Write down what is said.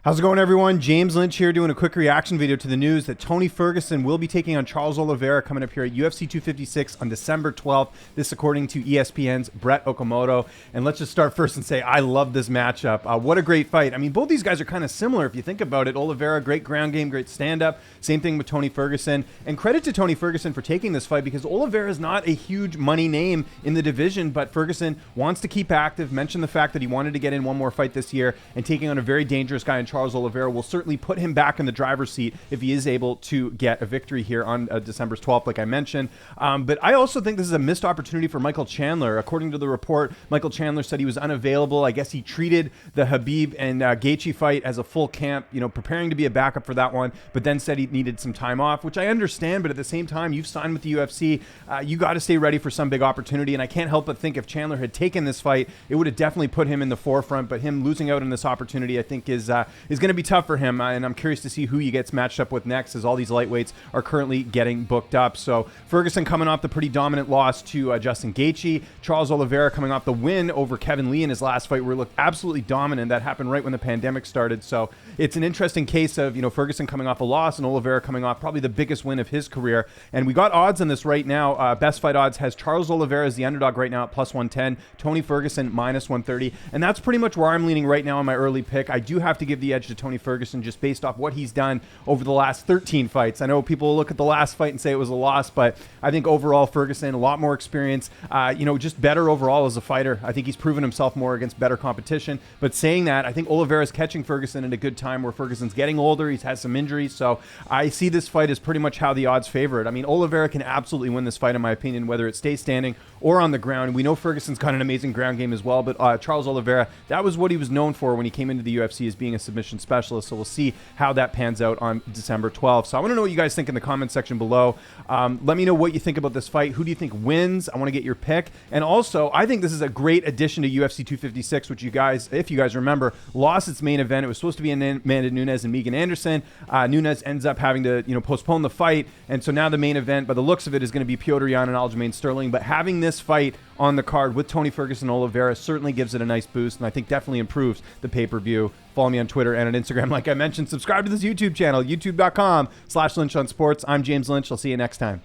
How's it going, everyone? James Lynch here doing a quick reaction video to the news that Tony Ferguson will be taking on Charles Oliveira coming up here at UFC 256 on December 12th. This according to ESPN's Brett Okamoto. And let's just start first and say I love this matchup. What a great fight. I mean, both these guys are kind of similar if you think about it. Oliveira, great ground game, great stand-up. Same thing with Tony Ferguson. And credit to Tony Ferguson for taking this fight because Oliveira is not a huge money name in the division, but Ferguson wants to keep active, mentioned the fact that he wanted to get in one more fight this year, and taking on a very dangerous guy in Charles Oliveira will certainly put him back in the driver's seat if he is able to get a victory here on December 12th, like I mentioned. But I also think this is a missed opportunity for Michael Chandler. According to the report, Michael Chandler said he was unavailable. I guess he treated the Khabib and Gaethje fight as a full camp, preparing to be a backup for that one, but then said he needed some time off, which I understand. But at the same time, you've signed with the UFC. You got to stay ready for some big opportunity. And I can't help but think if Chandler had taken this fight, it would have definitely put him in the forefront. But him losing out on this opportunity, I think, is going to be tough for him, and I'm curious to see who he gets matched up with next, as all these lightweights are currently getting booked up. So Ferguson coming off the pretty dominant loss to Justin Gaethje, Charles Oliveira coming off the win over Kevin Lee in his last fight, where he looked absolutely dominant. That happened right when the pandemic started. So it's an interesting case of Ferguson coming off a loss and Oliveira coming off probably the biggest win of his career. And we got odds on this right now. Best Fight Odds has Charles Oliveira as the underdog right now at +110, Tony Ferguson -130, and that's pretty much where I'm leaning right now in my early pick. I do have to give the edge to Tony Ferguson just based off what he's done over the last 13 fights. I know people look at the last fight and say it was a loss, but I think overall Ferguson, a lot more experience, just better overall as a fighter. I think he's proven himself more against better competition. But saying that, I think Oliveira's catching Ferguson at a good time where Ferguson's getting older. He's had some injuries. So I see this fight as pretty much how the odds favor it. I mean, Oliveira can absolutely win this fight, in my opinion, whether it stays standing or on the ground. We know Ferguson's got an amazing ground game as well, but Charles Oliveira, that was what he was known for when he came into the UFC, as being a submission specialist. So we'll see how that pans out on December 12th. So I want to know what you guys think in the comment section below. Let me know what you think about this fight. Who do you think wins? I want to get your pick. And also, I think this is a great addition to UFC 256, which you guys, if you guys remember, lost its main event. It was supposed to be Amanda Nunes and Megan Anderson. Nunes ends up having to postpone the fight, and so now the main event, by the looks of it, is going to be Petr Yan and Aljamain Sterling. But having this fight on the card with Tony Ferguson and Oliveira certainly gives it a nice boost, and I think definitely improves the pay-per-view. Follow me on Twitter and on Instagram, like I mentioned. Subscribe to this YouTube channel, youtube.com/LynchOnSports. I'm James Lynch. I'll see you next time.